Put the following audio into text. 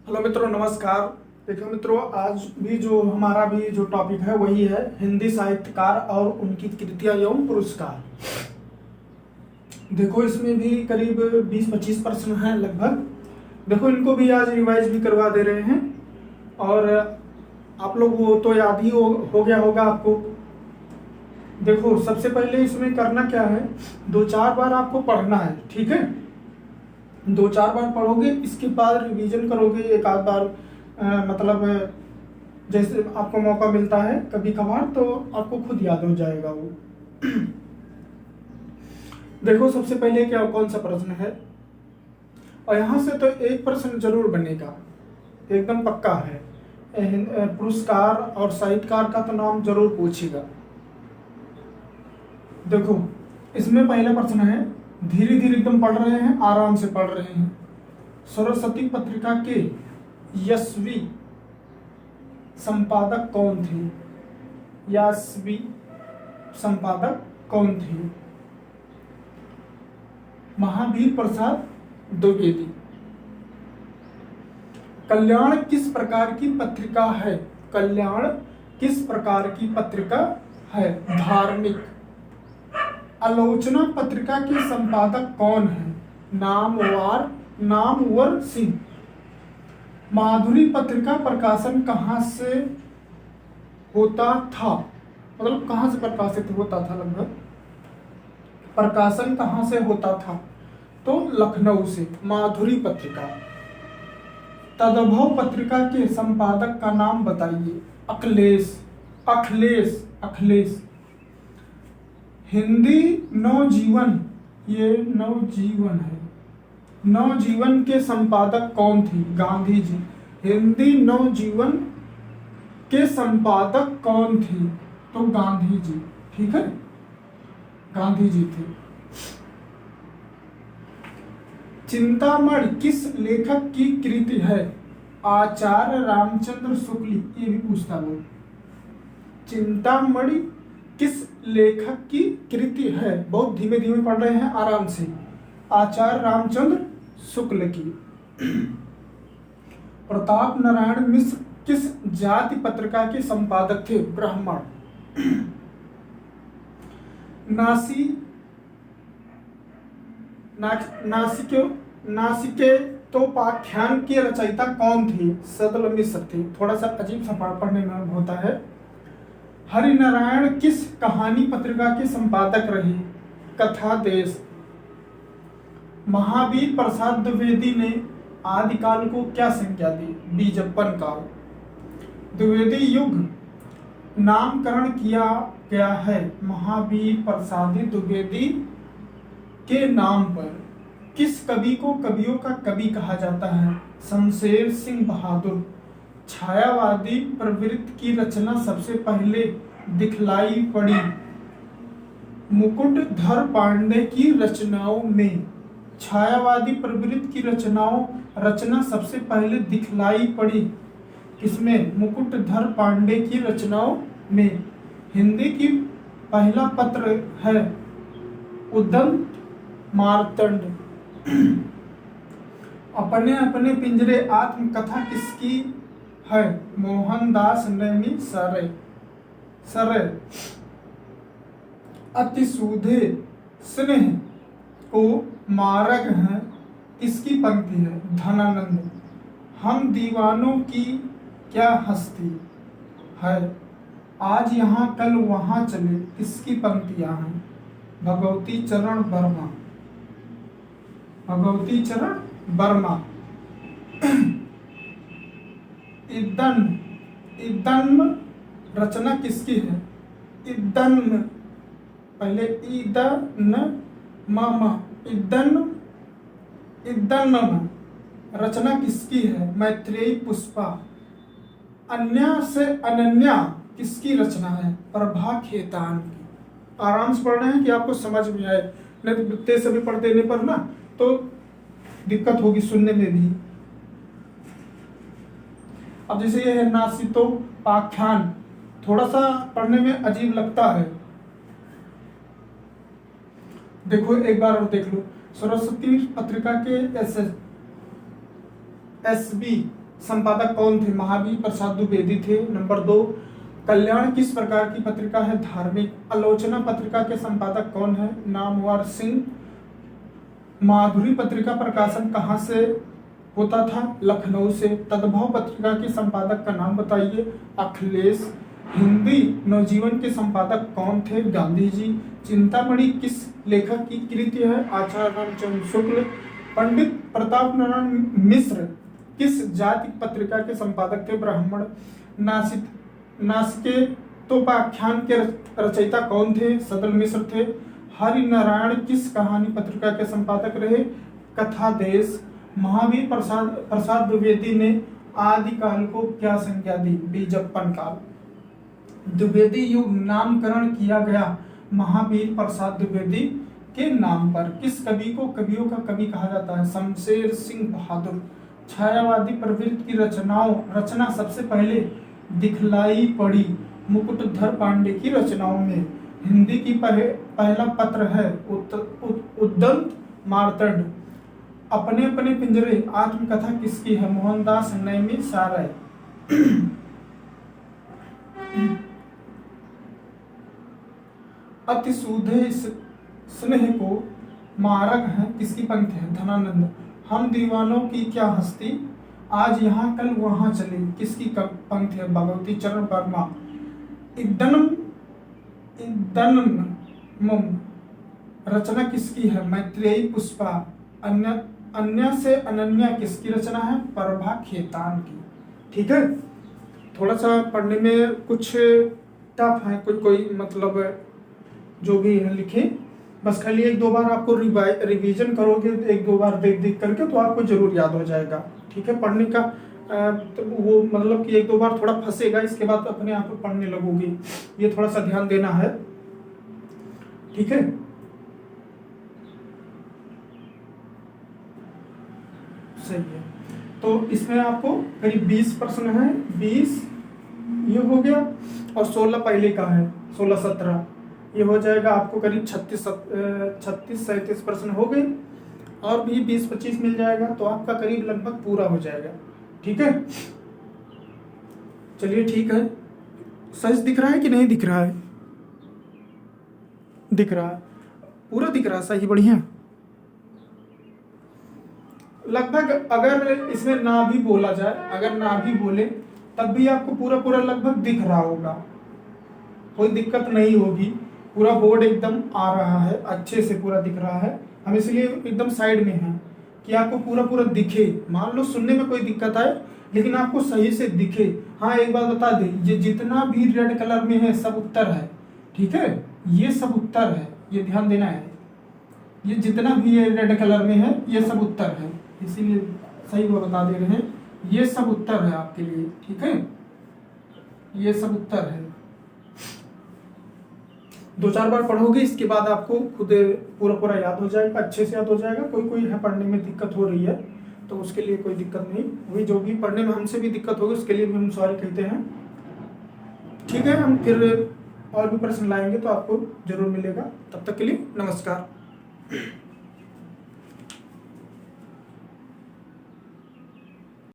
Hello मित्रों, नमस्कार। देखो मित्रों, आज भी जो हमारा भी जो टॉपिक है वही है हिंदी साहित्यकार और उनकी कृतियां एवं पुरस्कार। देखो इसमें भी करीब 20-25 प्रश्न हैं लगभग। देखो इनको भी आज रिवाइज भी करवा दे रहे हैं और आप लोग वो तो याद ही हो गया होगा आपको। देखो सबसे पहले इसमें करना क्या है, 2-4 बार आपको पढ़ना है, ठीक है। 2-4 बार पढ़ोगे, इसके बाद रिवीजन करोगे एक आध बार, मतलब जैसे आपको मौका मिलता है कभी कभार तो आपको खुद याद हो जाएगा वो। देखो सबसे पहले क्या कौन सा प्रश्न है, और यहाँ से तो एक प्रश्न जरूर बनेगा, एकदम पक्का है। पुरस्कार और साहित्यकार का तो नाम जरूर पूछेगा। देखो इसमें पहला प्रश्न है, धीरे धीरे एकदम पढ़ रहे हैं, आराम से पढ़ रहे हैं। सरस्वती पत्रिका के यशस्वी संपादक कौन थे? यशस्वी संपादक कौन थे? महावीर प्रसाद द्विवेदी। कल्याण किस प्रकार की पत्रिका है? कल्याण किस प्रकार की पत्रिका है? धार्मिक। आलोचना पत्रिका के संपादक कौन है? नामवर सिंह। माधुरी पत्रिका प्रकाशन कहाँ से होता था? मतलब कहाँ से प्रकाशित होता था, लगभग प्रकाशन कहाँ से होता था? तो लखनऊ से, माधुरी पत्रिका। तदभव पत्रिका के संपादक का नाम बताइए। अखिलेश। हिंदी नवजीवन, ये नवजीवन है, नवजीवन के संपादक कौन थे? गांधी जी। हिंदी नवजीवन के संपादक कौन थे? तो गांधी जी, ठीक है, गांधी जी थे। चिंतामणि किस लेखक की कृति है? आचार्य रामचंद्र शुक्ल। ये भी पूछता वो। चिंतामणि किस लेखक की कृति है? बहुत धीमे धीमे पढ़ रहे हैं, आराम से। आचार्य रामचंद्र शुक्ल की। प्रताप नारायण मिश्र किस जाति पत्रिका के संपादक थे? ब्राह्मण। नासिकेतोपाख्यान के रचयिता कौन थे? सदल मिश्र थे। थोड़ा सा अजीब सा पढ़ने में होता है। हरिनारायण किस कहानी पत्रिका के संपादक रहे? कथा देश। महावीर प्रसाद द्विवेदी ने आदिकाल को क्या संज्ञा दी? बीजप्पन काल। द्विवेदी युग नामकरण किया गया है महावीर प्रसाद द्विवेदी के नाम पर। किस कवि को कवियों का कवि कहा जाता है? शमशेर सिंह बहादुर। छायावादी प्रवृत्ति की रचना सबसे पहले दिखलाई पड़ी मुकुटधर पांडे की रचनाओं में। छायावादी प्रवृत्ति की रचना सबसे पहले दिखलाई पड़ी किसमें? मुकुटधर पांडे की रचनाओं में। हिंदी की पहला पत्र है उदंत मार्तंड। अपने अपने पिंजरे आत्मकथा किसकी है? मोहनदास नैमी सरे। अति सूधे स्नेह को मारक है किसकी पंक्ति है? धनानंद। हम दीवानों की क्या हस्ती है? आज यहाँ कल वहाँ चले किसकी पंक्तियां हैं? भगवती चरण वर्मा। इदन्म रचना किसकी है? इदन्म, पहले इदन्म रचना किसकी है? मैत्रेयी पुष्पा। अन्या से अनन्या किसकी रचना है? प्रभा खेतान की। आराम से पढ़ रहे हैं कि आपको समझ में आए, नहीं तो तेज से भी पढ़ देने पर ना तो दिक्कत होगी सुनने में भी। अब जैसे ये है नासिकेतोपाख्यान, थोड़ा सा पढ़ने में अजीब लगता है। देखो एक बार और देख लो। सरस्वती पत्रिका के एसबी संपादक कौन थे? महावीर प्रसाद द्विवेदी थे। नंबर 2, कल्याण किस प्रकार की पत्रिका है? धार्मिक। आलोचना पत्रिका के संपादक कौन है? नामवर सिंह। माधुरी पत्रिका प्रकाशन कहाँ से होता था? लखनऊ से। तद्भव पत्रिका के संपादक का नाम बताइए? अखिलेश। हिंदी नवजीवन के संपादक कौन थे? गांधी जी। चिंतामणि किस लेखक की कृति है? आचार्य रामचंद्र शुक्ल। पंडित प्रताप नारायण मिश्र किस जाति पत्रिका के संपादक थे? ब्राह्मण। नासिकेतोपाख्यान के रचयिता कौन थे? सदल मिश्र थे। हरि नारायण किस कहानी पत्रिका के संपादक रहे? कथा देश। महावीर प्रसाद द्विवेदी ने आदिकाल को क्या संज्ञा दी? बीजप्पन काल। द्विवेदी युग नामकरण किया गया महावीर प्रसाद द्विवेदी के नाम पर। किस कवि को कवियों का कवि कहा जाता है? शमशेर सिंह बहादुर। छायावादी प्रवृत्ति की रचना सबसे पहले दिखलाई पड़ी मुकुटधर पांडे की रचनाओं में। हिंदी की पहला पत्र है उद्दंत मार्तंड। अपने अपने पिंजरे आत्मकथा किसकी है? मोहनदास नैमी साराय। अति सूधे स्नेह को मारक है किसकी पंक्ति है? धनानंद। हम दीवानों की क्या हस्ती, आज यहाँ कल वहां चले किसकी पंक्ति है? भगवती चरण वर्मा। इदनम रचना किसकी है? मैत्रेयी पुष्पा। अन्य से अनन्या किसकी रचना है? प्रभा खेतान की। ठीक है, थोड़ा सा पढ़ने में कुछ टफ है, कोई मतलब जो भी है लिखे, बस खाली 1-2 बार आपको रिवीजन करोगे 1-2 बार देख करके तो आपको जरूर याद हो जाएगा। ठीक है, पढ़ने का तो वो मतलब कि 1-2 बार थोड़ा फंसेगा, इसके बाद अपने आप पढ़ने लगोगे। ये थोड़ा सा ध्यान देना है। ठीक है, सही है। तो इसमें आपको करीब 20 प्रश्न है। 20 ये हो गया और 16 पहले का है, 16-17 ये हो जाएगा आपको करीब 36-37 प्रश्न हो गए और भी 20-25 मिल जाएगा तो आपका करीब लगभग पूरा हो जाएगा। ठीक है, चलिए ठीक है। सच दिख रहा है कि नहीं दिख रहा है? दिख रहा है, पूरा दिख रहा है, सही, बढ़िया। लगभग अगर इसमें ना भी बोला जाए, अगर ना भी बोले तब भी आपको पूरा लगभग दिख रहा होगा, कोई दिक्कत नहीं होगी। पूरा बोर्ड एकदम आ रहा है, अच्छे से पूरा दिख रहा है। हम इसलिए एकदम साइड में हैं कि आपको पूरा दिखे। मान लो सुनने में कोई दिक्कत आए लेकिन आपको सही से दिखे। हाँ, एक बात बता दें, ये जितना भी रेड कलर में है सब उत्तर है। ठीक है, ये सब उत्तर है, ये ध्यान देना है। ये जितना भी ये रेड कलर में है ये सब उत्तर है, इसीलिए सही वो बता दे रहे हैं, ये सब उत्तर है आपके लिए। ठीक है, ये सब उत्तर है। 2-4 बार पढ़ोगे, इसके बाद आपको खुद पूरा याद हो जाएगा, अच्छे से याद हो जाएगा। कोई है पढ़ने में दिक्कत हो रही है तो उसके लिए कोई दिक्कत नहीं। वही जो भी पढ़ने में हमसे भी दिक्कत होगी उसके लिए भी हम सॉरी कहते हैं। ठीक है, हम फिर और भी प्रश्न लाएंगे तो आपको जरूर मिलेगा। तब तक के लिए नमस्कार।